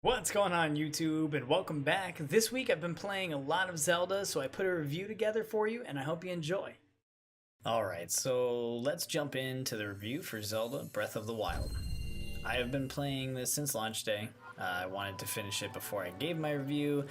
What's going on YouTube, and welcome back. This week I've been playing a lot of Zelda, so I put a review together for you and I hope you enjoy. Alright, so let's jump into the review for Zelda Breath of the Wild. I have been playing this since launch day. I wanted to finish it before I gave my review,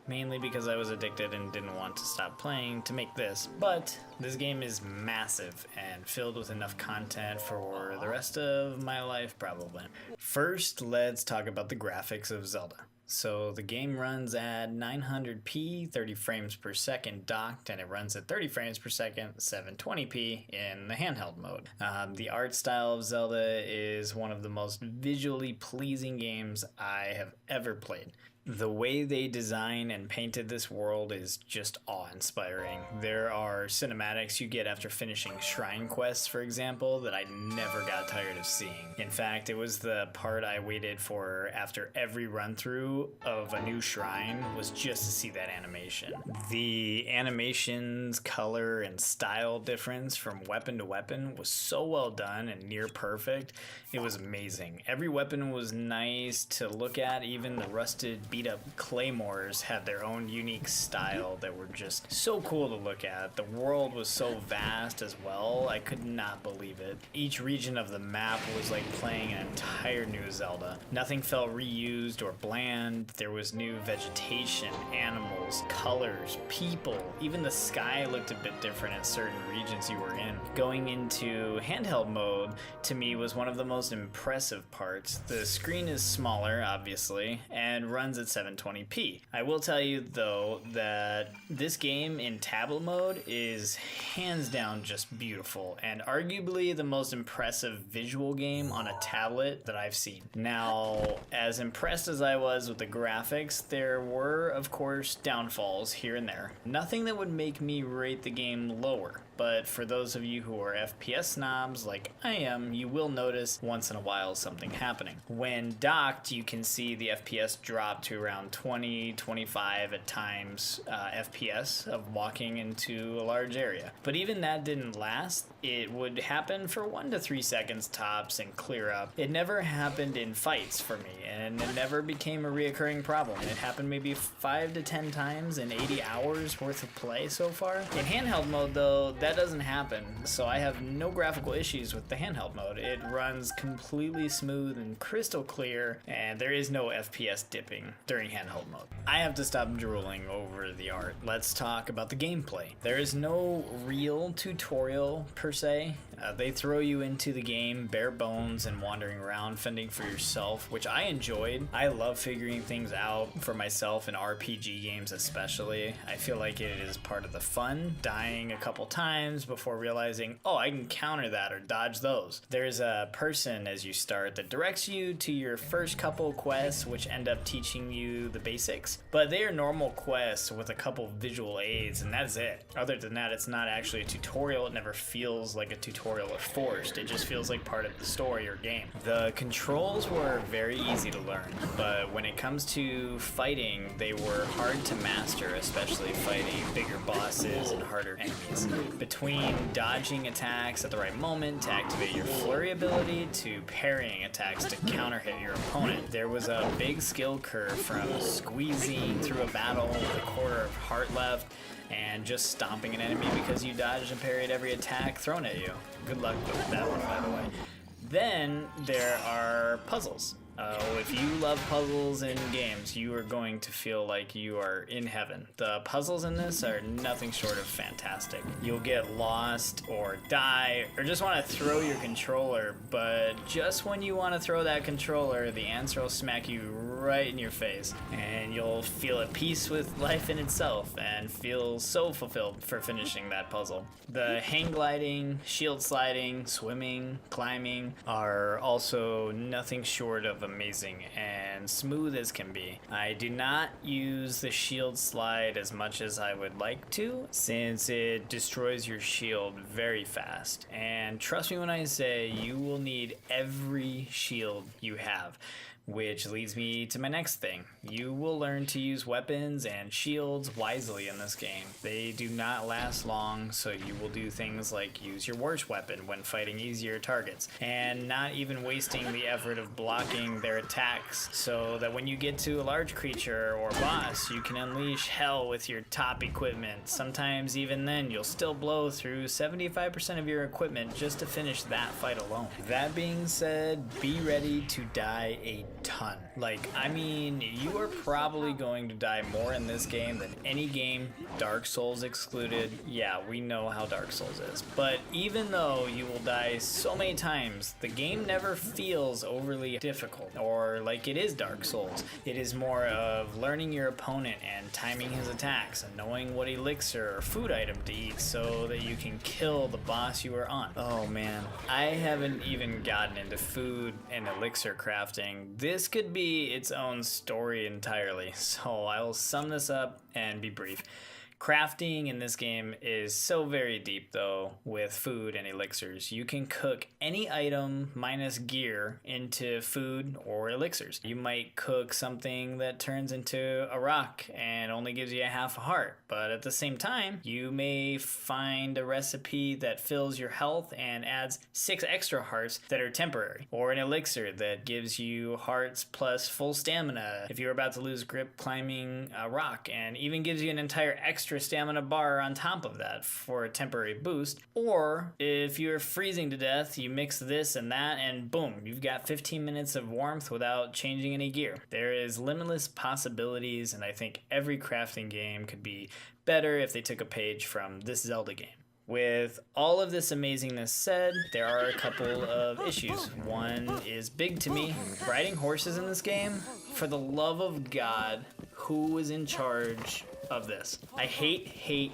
mainly because I was addicted and didn't want to stop playing to make this, but this game is massive and filled with enough content for the rest of my life probably. First, let's talk about the graphics of Zelda. So the game runs at 900p, 30 frames per second docked, and it runs at 30 frames per second, 720p in the handheld mode. The art style of Zelda is one of the most visually pleasing games I have ever played. The way they design and painted this world is just awe-inspiring. There are cinematics you get after finishing shrine quests, for example, that I never got tired of seeing. In fact, it was the part I waited for after every run-through of a new shrine was just to see that animation. The animations, color, and style difference from weapon to weapon was so well done and near perfect. It was amazing. Every weapon was nice to look at, even the rusted beat up claymores had their own unique style that were just so cool to look at. The world was so vast as well, I could not believe it. Each region of the map was like playing an entire new Zelda. Nothing felt reused or bland. There was new vegetation, animals, colors, people. Even the sky looked a bit different in certain regions you were in. Going into handheld mode, to me, was one of the most impressive parts. The screen is smaller, obviously, and runs at 720p. I will tell you though that this game in tablet mode is hands down just beautiful and arguably the most impressive visual game on a tablet that I've seen. Now, as impressed as I was with the graphics, there were of course downfalls here and there. Nothing that would make me rate the game lower. But for those of you who are FPS snobs like I am, you will notice once in a while something happening. When docked, you can see the FPS drop to around 20, 25 at times FPS of walking into a large area. But even that didn't last. It would happen for 1 to 3 seconds tops and clear up. It never happened in fights for me, and it never became a reoccurring problem. It happened maybe 5 to 10 times in 80 hours worth of play so far. In handheld mode though, that doesn't happen, so I have no graphical issues with the handheld mode. It runs completely smooth and crystal clear, and there is no FPS dipping during handheld mode. I have to stop drooling over the art. Let's talk about the gameplay. There is no real tutorial per se. They throw you into the game bare bones and wandering around fending for yourself, which I enjoyed. I love figuring things out for myself in RPG games especially. I feel like it is part of the fun, dying a couple times before realizing, oh, I can counter that or dodge those. There's a person as you start that directs you to your first couple quests, which end up teaching you the basics, but they are normal quests with a couple visual aids, and that's it. Other than that, it's not actually a tutorial. It never feels like a tutorial or forced. It just feels like part of the story or game. The controls were very easy to learn, but when it comes to fighting, they were hard to master, especially fighting bigger bosses and harder enemies. Between dodging attacks at the right moment to activate your flurry ability to parrying attacks to counter hit your opponent, there was a big skill curve from squeezing through a battle with a quarter of heart left and just stomping an enemy because you dodged and parried every attack thrown at you. Good luck with that one, by the way. Then there are puzzles. If you love puzzles in games, you are going to feel like you are in heaven. The puzzles in this are nothing short of fantastic. You'll get lost or die or just want to throw your controller, but just when you want to throw that controller, the answer will smack you right in your face, and you'll feel at peace with life in itself and feel so fulfilled for finishing that puzzle. The hang gliding, shield sliding, swimming, climbing are also nothing short of amazing and smooth as can be. I do not use the shield slide as much as I would like to, since it destroys your shield very fast. And trust me when I say you will need every shield you have. Which leads me to my next thing. You will learn to use weapons and shields wisely in this game. They do not last long, so you will do things like use your worst weapon when fighting easier targets, and not even wasting the effort of blocking their attacks, so that when you get to a large creature or boss, you can unleash hell with your top equipment. Sometimes even then, you'll still blow through 75% of your equipment just to finish that fight alone. That being said, be ready to die a ton. Like, I mean, you are probably going to die more in this game than any game, Dark Souls excluded. Yeah, we know how Dark Souls is. But even though you will die so many times, the game never feels overly difficult or like it is Dark Souls. It is more of learning your opponent and timing his attacks and knowing what elixir or food item to eat so that you can kill the boss you are on. Oh man, I haven't even gotten into food and elixir crafting. This could be its own story entirely, so I will sum this up and be brief. Crafting in this game is so very deep though with food and elixirs. You can cook any item minus gear into food or elixirs. You might cook something that turns into a rock and only gives you a half a heart, but at the same time, you may find a recipe that fills your health and adds 6 extra hearts that are temporary, or an elixir that gives you hearts plus full stamina if you're about to lose grip climbing a rock, and even gives you an entire extra stamina bar on top of that for a temporary boost. Or if you're freezing to death, you mix this and that and boom, you've got 15 minutes of warmth without changing any gear. There is limitless possibilities, and I think every crafting game could be better if they took a page from this Zelda game. With all of this amazingness said, there are a couple of issues. One is big to me. Riding horses in this game, for the love of God, who is in charge of this? I hate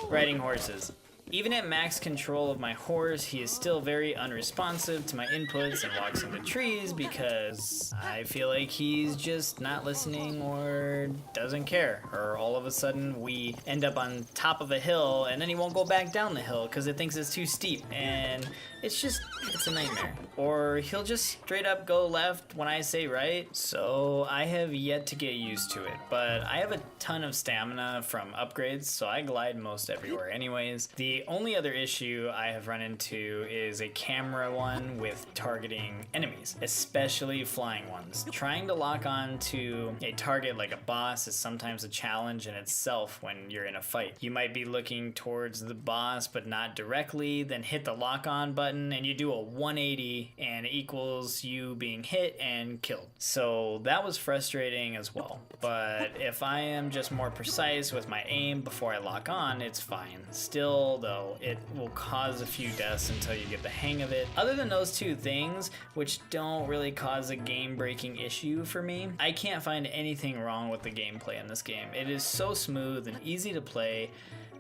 riding horses. Even at max control of my horse, he is still very unresponsive to my inputs and walks into trees because I feel like he's just not listening or doesn't care. Or all of a sudden we end up on top of a hill and then he won't go back down the hill because it thinks it's too steep, and it's a nightmare. Or he'll just straight up go left when I say right. So I have yet to get used to it, but I have a ton of stamina from upgrades, so I glide most everywhere anyways. The only other issue I have run into is a camera one with targeting enemies, especially flying ones. Trying to lock on to a target like a boss is sometimes a challenge in itself when you're in a fight. You might be looking towards the boss but not directly, then hit the lock on button and you do a 180 and it equals you being hit and killed. So that was frustrating as well. But if I am just more precise with my aim before I lock on, it's fine. Still though, it will cause a few deaths until you get the hang of it. Other than those two things, which don't really cause a game-breaking issue for me, I can't find anything wrong with the gameplay in this game. It is so smooth and easy to play,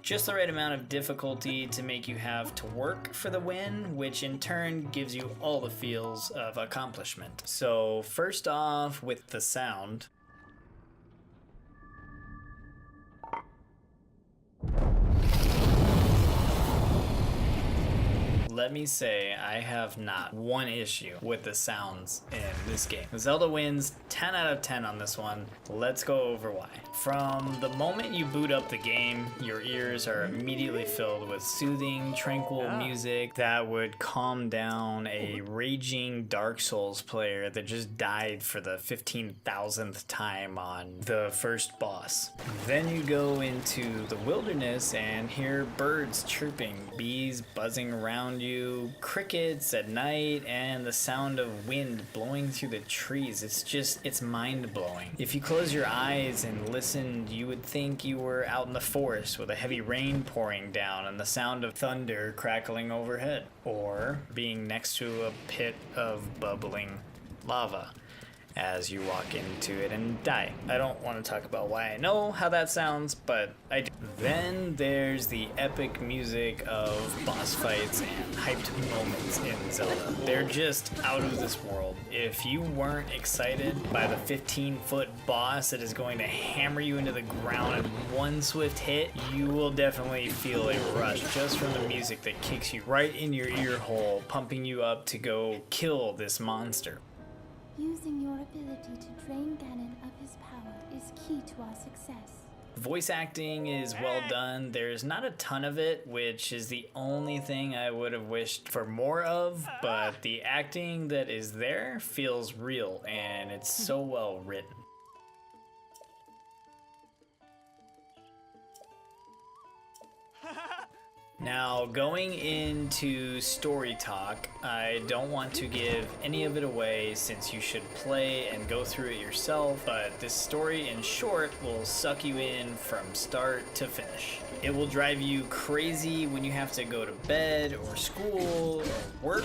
just the right amount of difficulty to make you have to work for the win, which in turn gives you all the feels of accomplishment. So first off, with the sound. Let me say I have not one issue with the sounds in this game. Zelda wins 10 out of 10 on this one. Let's go over why. From the moment you boot up the game, your ears are immediately filled with soothing, tranquil music that would calm down a raging Dark Souls player that just died for the 15,000th time on the first boss. Then you go into the wilderness and hear birds chirping, bees buzzing around you, crickets at night, and the sound of wind blowing through the trees. It's mind-blowing. If you close your eyes and listened, you would think you were out in the forest with a heavy rain pouring down and the sound of thunder crackling overhead, or being next to a pit of bubbling lava as you walk into it and die. I don't want to talk about why I know how that sounds, but I do. Then there's the epic music of boss fights and hyped moments in Zelda. They're just out of this world. If you weren't excited by the 15-foot boss that is going to hammer you into the ground in one swift hit, you will definitely feel a rush just from the music that kicks you right in your ear hole, pumping you up to go kill this monster. Using your ability to drain Ganon of his power is key to our success. Voice acting is well done. There's not a ton of it, which is the only thing I would have wished for more of, but the acting that is there feels real and it's so well written. Now, going into story talk, I don't want to give any of it away since you should play and go through it yourself, but this story in short will suck you in from start to finish. It will drive you crazy when you have to go to bed or school or work.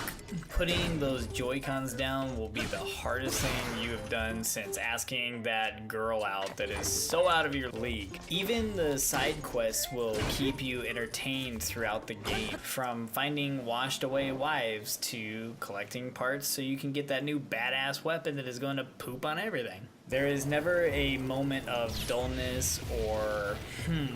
Putting those Joy-Cons down will be the hardest thing you have done since asking that girl out that is so out of your league. Even the side quests will keep you entertained throughout the game, from finding washed away wives to collecting parts so you can get that new badass weapon that is going to poop on everything. There is never a moment of dullness or,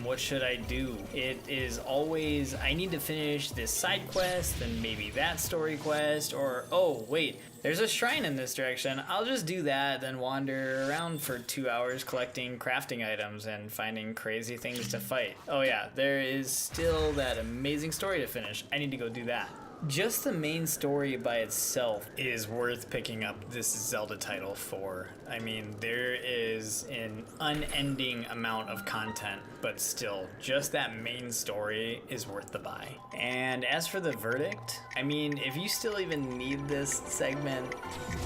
what should I do? It is always, I need to finish this side quest, then maybe that story quest, or, oh, wait, there's a shrine in this direction. I'll just do that, then wander around for 2 hours collecting crafting items and finding crazy things to fight. Oh yeah, there is still that amazing story to finish. I need to go do that. Just the main story by itself is worth picking up this Zelda title for. I mean, there is an unending amount of content, but still, just that main story is worth the buy. And as for the verdict, I mean, if you still even need this segment,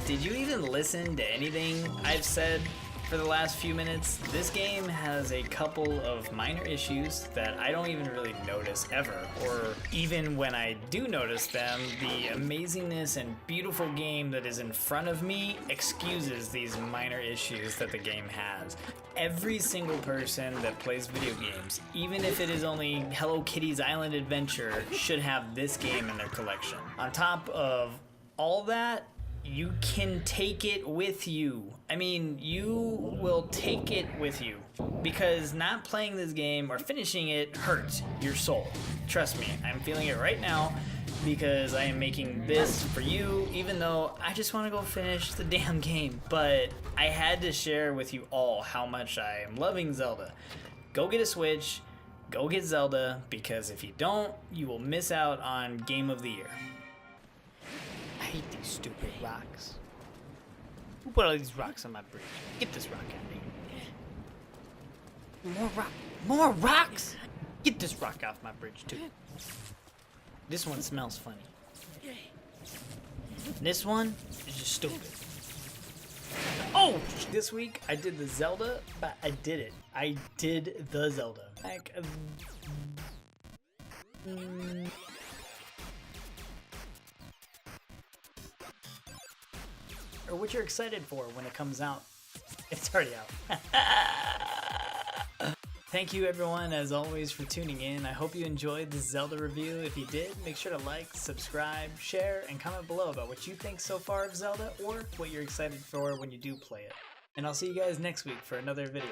did you even listen to anything I've said for the last few minutes? This game has a couple of minor issues that I don't even really notice ever, or even when I do notice them, the amazingness and beautiful game that is in front of me excuses these minor issues that the game has. Every single person that plays video games, even if it is only Hello Kitty's Island Adventure, should have this game in their collection. On top of all that, you can take it with you. I mean, you will take it with you, because not playing this game or finishing it hurts your soul. Trust me, I'm feeling it right now because I am making this for you, even though I just want to go finish the damn game. But I had to share with you all how much I am loving Zelda. Go get a Switch, go get Zelda, because if you don't, you will miss out on Game of the Year. I hate these stupid rocks. Who put all these rocks on my bridge? Get this rock out of here. More rocks? Get this rock off my bridge too. This one smells funny. This one is just stupid. Oh! This week I did the Zelda, but I did it. I did the Zelda. Like, or what you're excited for when it comes out. It's already out. Thank you everyone, as always, for tuning in. I hope you enjoyed the Zelda review. If you did, make sure to like, subscribe, share, and comment below about what you think so far of Zelda, or what you're excited for when you do play it. And I'll see you guys next week for another video.